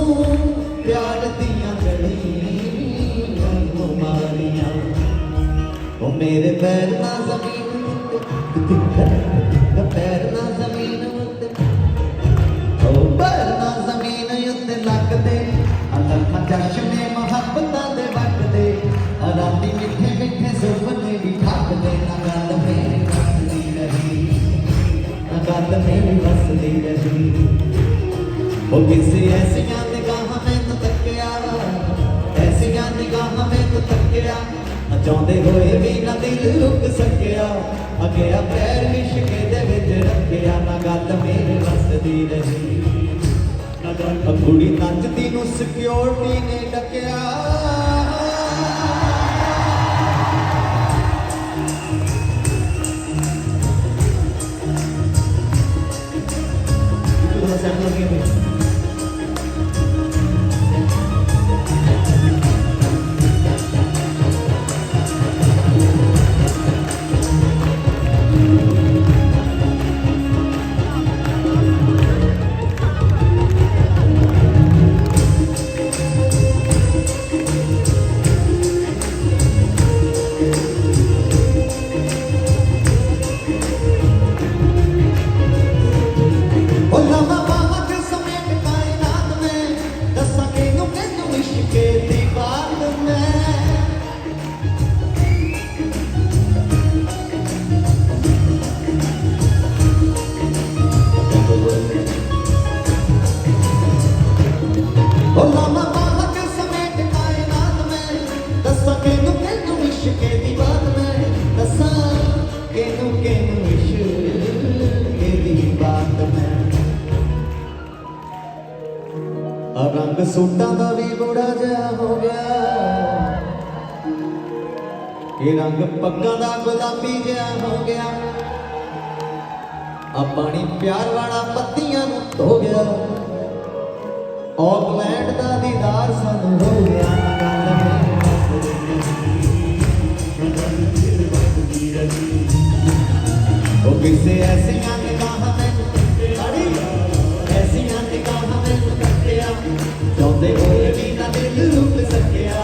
प्यार दियां जड़ियां मारियां ओ मेरे पैर ना जमीन उत्ते पैर ना जमीन उत्ते ओ पैर ना जमीन उत्ते लगदे अल्लाह जश्न मोहब्बतां दे वटदे राती मिठे मिठे सुपने भी ठकदे ना गल मेरी वसदी रही ना गल मेरी वसदी रही ओ किसी ऐसियां निगाहां मैनूं तक्किया ऐसियां निगाहां मैनूं तक्किया चाहुंदे होए भी ना दिल रुक सकिया अगेया पैर इश्के दे विच रखिया ना गल मेरी वसदी रही ना गल कुड़ी नचदी नूं सिक्योरिटी ने डकिया रंग सूटां दा भी बुरा जिहा हो गया ये रंग पग्गां दा गुलाबी जिहा हो गया आ पानी प्यार वाला पत्तियां नूं धो गया ऑकलैंड दा दीदार सानूं हो गया ओ किसे ऐसियां निगाहां मैनूं ऐसियां निगाहां मैनूं तक्किया चाहुंदे होए भी ना दिल रुक सकिया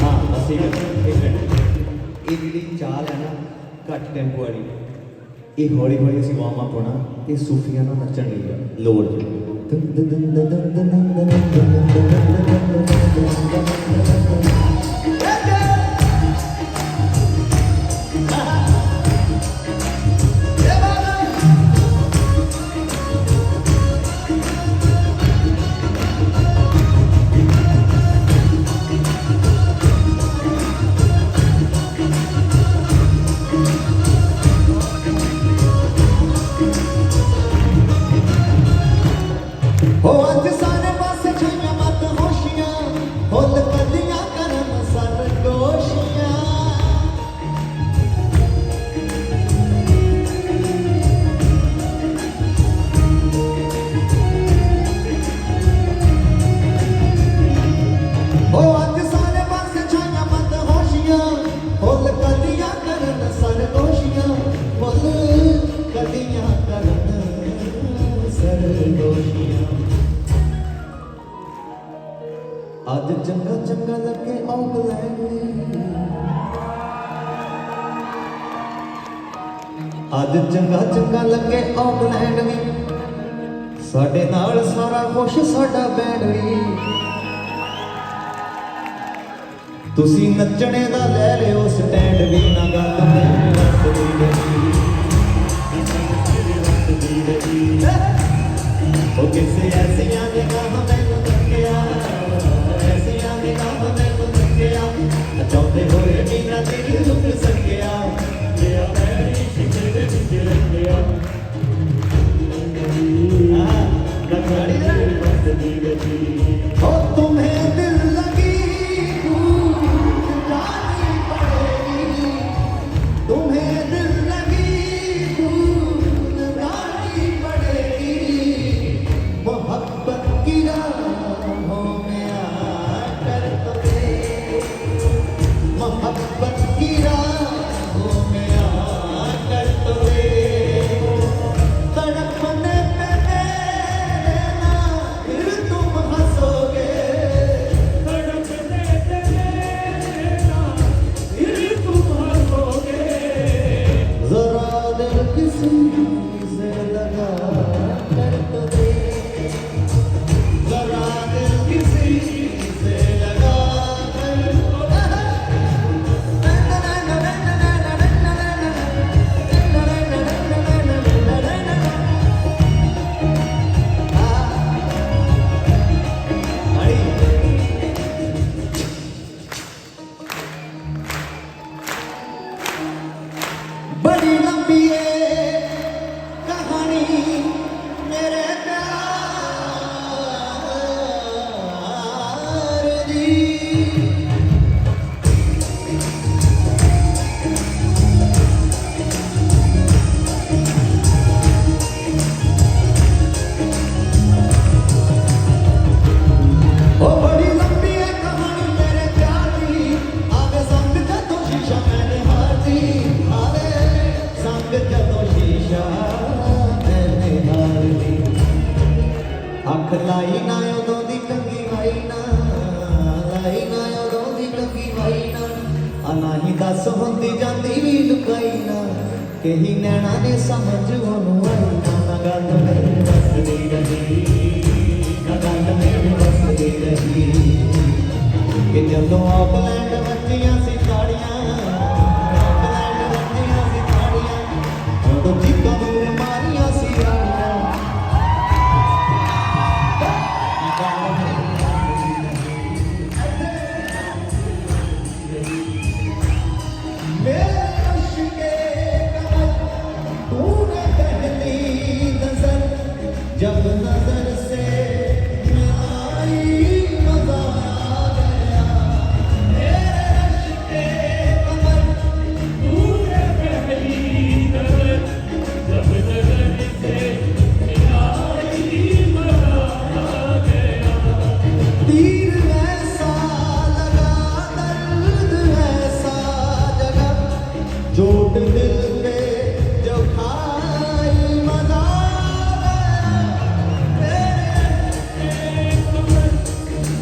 हाँ असीं इहदी चाल है ना घट टेंपो वाली ये हौली हौली असीं वार्म अप होना ये सूफियां नाल नच्चण लई लोड़ हो अज सारे पासे छुइयां मत होशियां फुल कलियां करन सरगोशियां हो अज सारे पासे छुइयां मत होशियां फुल कलियां करन सरगोशियां फुल कलियां करन सरगोशियां आज चंगा चंगा लगे ऑकलैंड आज चंगा चंगा लगे ऑकलैंड भी साडे नाल सारा खुश साडा बैंड भी तुसी नचने दा ले लियो स्टैंड भी ना गल मेरी वसदी रही ओ किसे ऐसियां निगाहां मैनूं तक्किया ऐसियां निगाहां मैनूं तक्किया चाहुंदे होए भी ना दिल रुक सकिया लिया पैर इश्के दे विच रखिया गंगाड़ी मेरी वसदी रही ओ तुम्हें दिल लगी भूल जानी पड़ेगी तुम्हें दिल लगी भूल जानी पड़ेगी मोहब्बत की अख लाई ना उदों दी कंगी वाई ना, लाई ना उदों दी कंगी वाई ना, आना ही दस होंदी जांदी भी लुकाई ना, कही नैना ने समझ ओनू आई ना, ना गल मेरे वसदी रही, ना गल मेरे वसदी रही, कि जदों ऑकलैंड वजियां सी ताड़ियां, ऑकलैंड वजियां सी ताड़ियां, उदों चीकां दूर मारियां सी राणियां। मेरे इश्क़े कमर तूने पहली नजर जब नजर से मिलाई मजा आ गया। मेरे इश्क़े कमर तूने पहली नजर जब नजर से मिलाई मजा आ गया। तीर ऐसा लगा दर्द ऐसा जगा चोट दिल पे जो खाई मजा आ गया।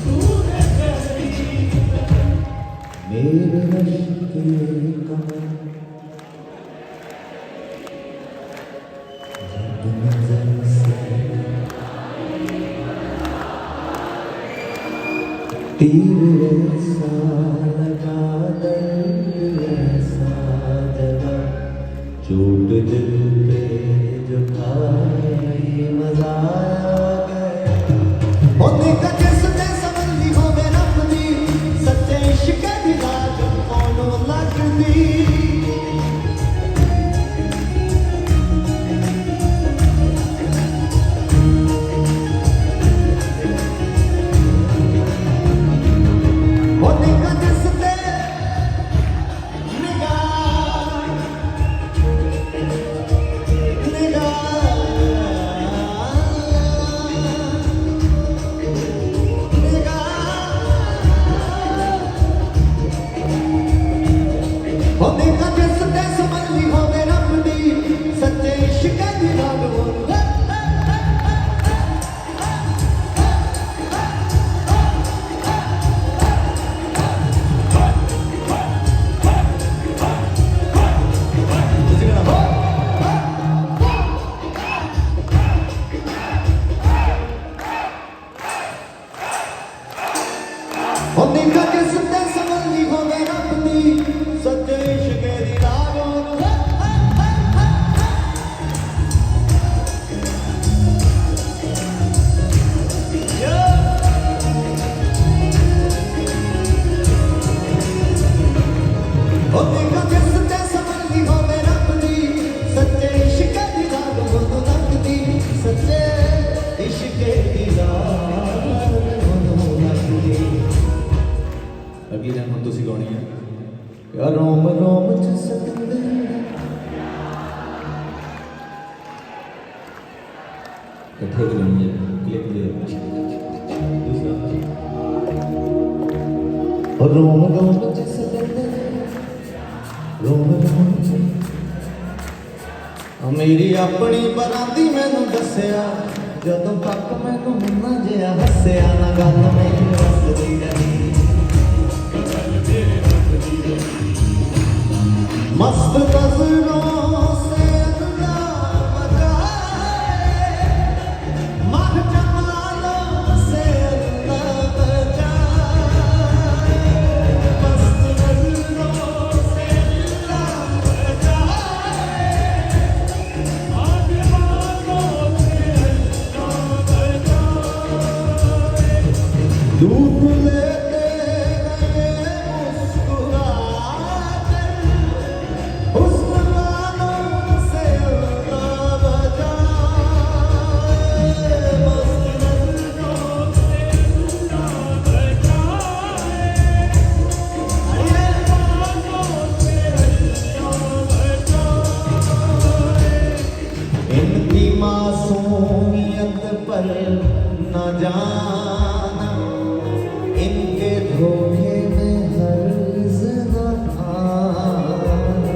तूने पहली मेरे इश्क़े कमर जब नजर से तीर ऐसा लगा दर्द ऐसा जगा चोट दिल पे जो खाई मजा आ गया। होने का जिसने संबंधी हो मेरा अपनी सच्चे इश्क़ की लाज कौनों लगदी। होने का जिसने निगाह होने का जिसने संबंधी हो मेरा अपनी सच्चे इश्क़ की लाज होने का जिसने संबंधी हो मेरा अपनी सच्चे इश्क़ की लाज होने का जिसने संबंधी हो मेरा अपनी सच्चे इश्क़ की लाज ओनू लगदी। सच्चे इश्क़ की लाज ओनू लगदी। अगली लाइन हम तुसी गानी है यार रोम रोम च सतंदर कथे करनी है क्लिप दे और रोम रोम च सतंदर रोम रोम च मेरी अपनी परांदी मैनू दस्सिया जदों तक मैनू मुन्ना जिहा हस्सिया ना गल मेरी वसदी रही। मस्त नज़रों से अल्लाह बचाए, मर जमालों से अल्लाह बचाए, मस्त नज़रों से अल्लाह बचाए, आज वालों से अल्लाह बचाए। दूध लेते गए मुस्कुरा हुस्न वालों से अल्लाह बचाए, मस्त नज़रों से अल्लाह बचाए। आज वालों से अल्लाह बचाए। इनकी मासूमियत पर न जाना, इनके धोखे में हर्ज न आना,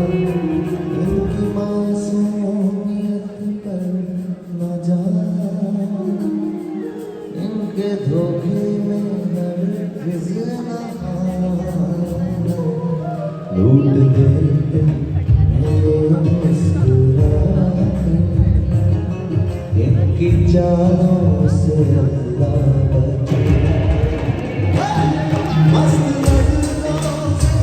इनकी मासूमियत पर न जाना, कि चारों से अल्लाह बचाए। मस्त लड़कों से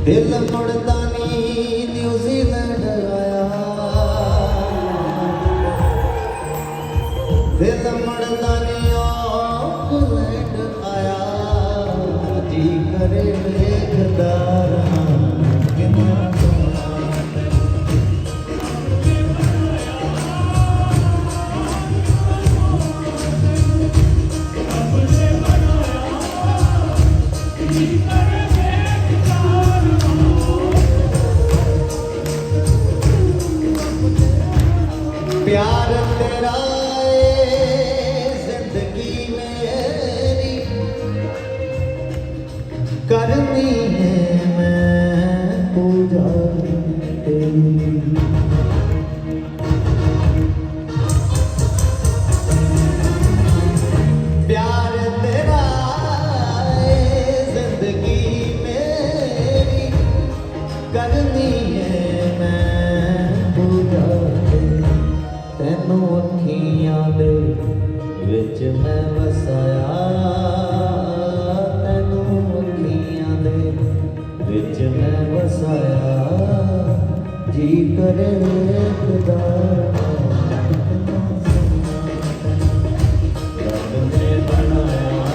दिल मुड़दा नी न्यूजीलैंड आया, दिल मुड़दा नी ऑकलैंड आया, जी करे देखदा रहा कितना प्यार तेरा जिंदगी मेरी करनी है मैं पूजा तेरी। प्यार तेरा जिंदगी मेरी करनी है मैं पूजा तैनू अखियां दे विच मैं वसाया, तैनू अखियां दे विच मैं वसाया, जी करे खुदा रब ने बनाया,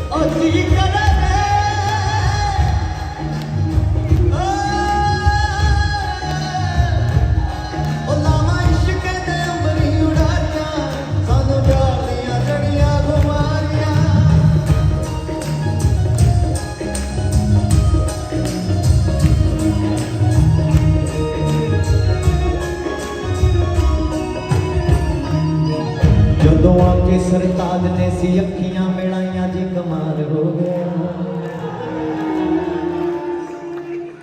ओ जी करे ਜਦੋਂ ਆਕੇ ਸਰਤਾਜ ਨੇ ਸੀ ਅੱਖੀਆਂ ਮਿਲਾਈਆਂ ਜੀ ਕਮਾਲ ਹੋ ਗਿਆ।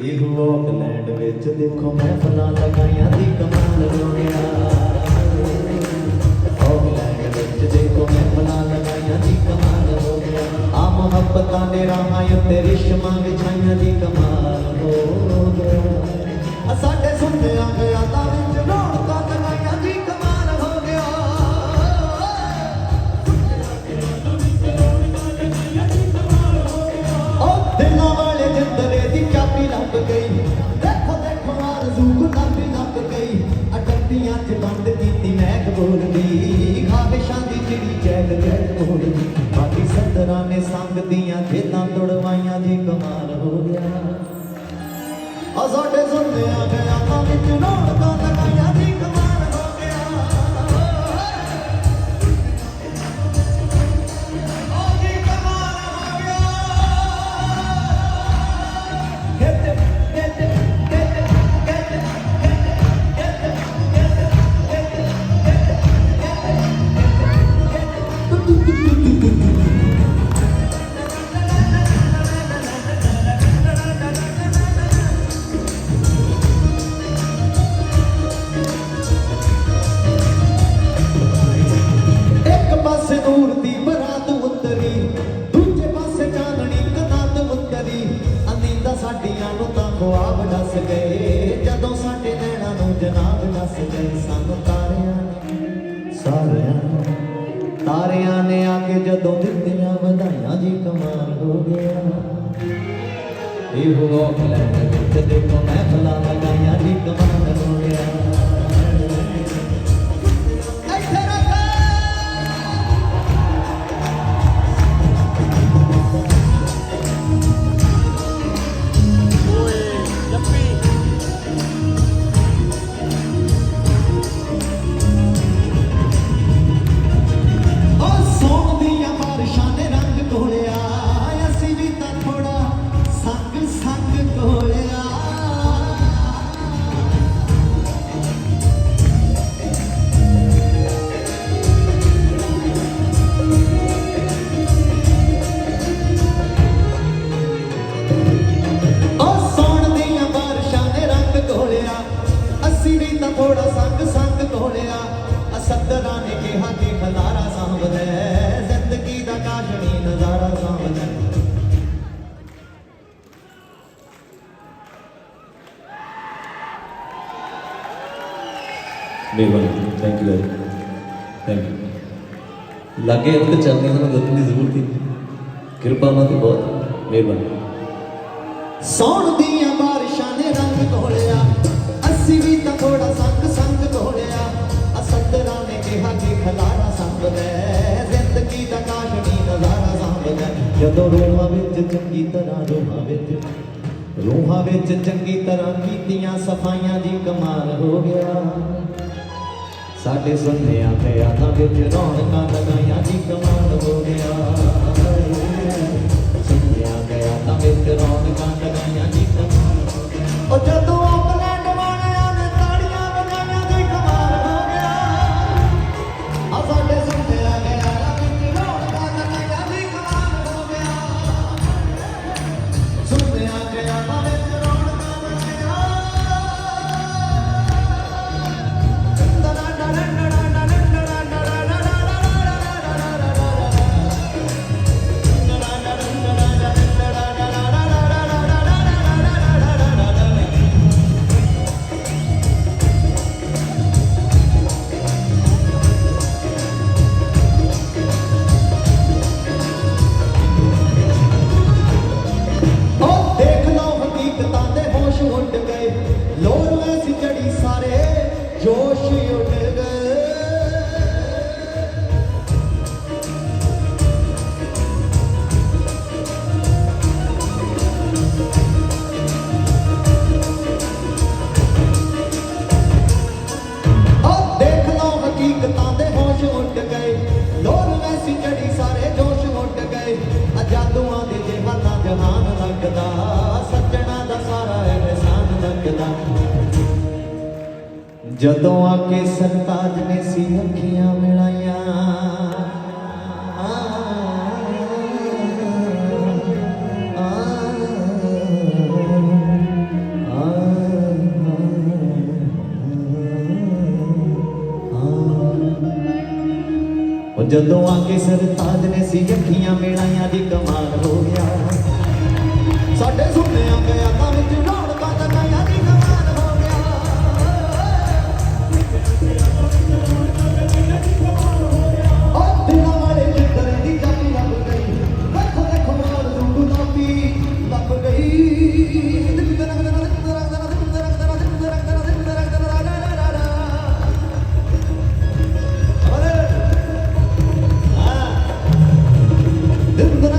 ਇਹ ਆਕਲੈਂਡ ਵਿੱਚ ਦੇਖੋ ਮਹਿਫਲਾਂ ਲਗਾਈਆਂ ਜੀ ਕਮਾਲ ਹੋ ਗਿਆ। ਆਕਲੈਂਡ ਵਿੱਚ ਦੇਖੋ ਮਹਿਫਲਾਂ ਲਗਾਈਆਂ ਜੀ ਕਮਾਲ ਹੋ ਗਿਆ। ਆ ਮੁਹੱਬਤਾਂ ਦੇ ਰਾਹਾਂ ਉੱਤੇ ਰਿਸ਼ਮਾਂ ਵਿਛਾਈਆਂ ਜੀ ਕਮਾਲ ਹੋ ਗਿਆ। ਆ ਸਾਡੇ ਸੁਣਦਿਆਂ ਗਿਆਨਾਂ ਵਿੱਚ ਰੌਣਕਾਂ ਲਗਾਈਆਂ ਜੀ ਕਮਾਲ ਹੋ ਗਿਆ। दिलों वाले जिंदरे दी चाबी लग गई, देखो देखो आरज़ू गुलाबी लग गई। अटट्टियां च बंद कीती महक बोलदी, ख्वाहिशां दी चिड़ी जैग जैग बोलदी। बाकी संदरां ने संग दियां जेलां तोड़वाइयां जी कमाल हो गया। आ साडे सुनदियां ख्यालां विच रौनकां लगाइयां जी कमाल हो गया। ओ जी कमाल हो गया। के जदों दित्तियां वधाइयां जी कमाल हो गया ਇਹੋ ਔਕਲੈਂਡ ਵਿੱਚ ਦੇਖੋ ਮਹਿਫਲਾਂ ਲਗਾਈਆਂ ਜੀ ਕਮਾਲ ਹੋ ਗਿਆ ਇੱਥੇ ਰੱਖ ਓਏ ਜੱਪੀ ਉਹ ਸੌਣ ਦੀਆਂ ਬਾਰਿਸ਼ਾਂ ਨੇ ਰੰਗ ਘੋਲਿਆ ਅਸੀਂ ਵੀ ਤਾਂ ਥੋੜਾ ਸੰਗ ਸੰਗ ਘੋਲਿਆ ਉਹ ਸੌਣ ਦੀਆਂ ਬਾਰਿਸ਼ਾਂ ਨੇ ਰੰਗ ਘੋਲਿਆ ਅਸੀਂ ਵੀ ਤਾਂ ਥੋੜਾ ਸੰਗ ਸੰਗ ਘੋਲਿਆ ਅਸਦਰਾਂ ਨੇ ਕਿਹਾ ਕਿ ਖਲਾਰਾ ਸਾਂਭਦਾ ਜ਼ਿੰਦਗੀ ਦਾ ਕਾਸ਼ਣੀ ਨਜ਼ਾਰਾ ਸਾਂਭਦਾ ਮਿਹਰਬਾਨੀ ਥੈਂਕ ਯੂ ਥੈਂਕ ਯੂ ਲਾਗੇ ਉਹ ਤੇ ਚੱਲਣੀ ਸਾਨੂੰ ਦੱਸਣ ਦੀ ਜ਼ਰੂਰਤ ਹੀ ਕਿਰਪਾ ਉਹਨਾਂ ਦੀ ਬਹੁਤ ਮਿਹਰਬਾਨੀ ਸੌਣ ਦੀਆਂ ਬਾਰਿਸ਼ਾਂ ਨੇ ਰੰਗ ਘੋਲਿਆ ਅਸੀਂ ਵੀ ਤਾਂ ਥੋੜਾ ਸੰਗ ਸੰਗ ਘੋਲਿਆ ਅਸਦਰਾਂ ਨੇ ਕਿਹਾ ਕਿ ਖਲਾਰਾ ਸਾਂਭਦਾ ਜ਼ਿੰਦਗੀ ਦਾ ਕਾਸ਼ਣੀ ਨਜ਼ਾਰਾ ਸਾਂਭਦਾ ਜਦੋਂ ਰੂਹਾਂ ਵਿੱਚ ਚੰਗੀ ਤਰ੍ਹਾਂ ਰੂਹਾਂ ਵਿੱਚ ਚੰਗੀ ਤਰ੍ਹਾਂ ਕੀਤੀਆਂ ਸਫਾਈਆਂ ਦੀ ਕਮਾਲ ਹੋ ਗਿਆ ਸਾਡੇ ਸੁਣਿਆਂ ਤੇ ਆਖਾਂ ਵਿੱਚ ਰੌਣਕਾਂ ਲਗਾਈਆਂ ਜੀ ਕਮਾਲ ਹੋ ਗਿਆ ਸੁਣਿਆਂ ਤੇ ਆਖਾਂ ਵਿੱਚ ਰੌਣਕਾਂ ਲਗਾਈਆਂ ਜੀ ਕਮਾਲ ਹੋ ਗਿਆ ਉਹ ਜਦੋਂ ਆਕਲੈਂਡ ਵਾਲਿਆਂ ਨੇ ਤਾੜੀਆਂ ਵਜਾਈਆਂ ਜੀ ਕਮਾਲ ਹੋ ਗਿਆ ਆ ਸਾਡੇ ਸੁਣਿਆਂ ਤੇ ਆਖਾਂ ਵਿੱਚ ਰੌਣਕਾਂ ਲਗਾਈਆਂ ਜੀ ਕਮਾਲ ਹੋ ਗਿਆ ਸੁਣਿਆਂ ਤੇ ਆਖਾਂ ਵਿੱਚ ਰੌਣਕਾਂ ਲਗਾਈਆਂ ਉਹ ਦੇਖ ਲਓ ਹਕੀਕਤਾਂ ਦੇ ਹੋਸ਼ ਉੱਡ ਗਏ ਲੋਰ ਵੈਸੀ ਚੜੀ ਸਾਰੇ ਜੋਸ਼ ਉੱਡ ਗਏ ਉਹ ਦੇਖ ਲਓ ਹਕੀਕਤਾਂ ਦੇ ਹੋਸ਼ ਉੱਡ ਗਏ ਲੋਰ ਵੈਸੀ ਚੜੀ ਸਾਰੇ ਜੋਸ਼ ਉੱਡ ਗਏ ਅਜਾਦੂਆਂ ਦੇ ਜਿਹਾਨਾਂ ਜਹਾਨ ਲੱਗਦਾ ਸੱਜਣਾ ਦਾ ਸਾਰਾ ਇਹਸਾਨ ਲੱਗਦਾ ਜਦੋਂ ਆ ਕੇ ਸਰਤਾਜ ਨੇ ਸੀ ਅੱਖੀਆਂ ਮਿਲਾਈਆਂ ਉਹ ਜਦੋਂ ਆ ਕੇ ਸਰਤਾਜ ਨੇ ਸੀ ਅੱਖੀਆਂ ਮਿਲਾਈਆਂ ਦੀ ਕਮਾਲ ਹੋ ਗਿਆ ਸਾਡੇ ਸੁਣਿਆਂ ਗਿਆ ਤਾਂ ਵਿੱਚ ਰੌਣਕਾਂ ਲਗਾਈਆਂ ਦੀ ਕਮਾਲ ਹੋ ਗਿਆ ਉਹ ਦਿਨਾਂ ਵਾਲੇ ਜਿੱਦਣ ਦੀ ਚਾਬੀ ਲੱਭ ਗਈ ਦੇਖੋ ਦੇਖੋ ਮਾਰ ਦੂੰ ਗੁਲਾਬੀ ਲੱਭ ਗਈ ਦਿਨ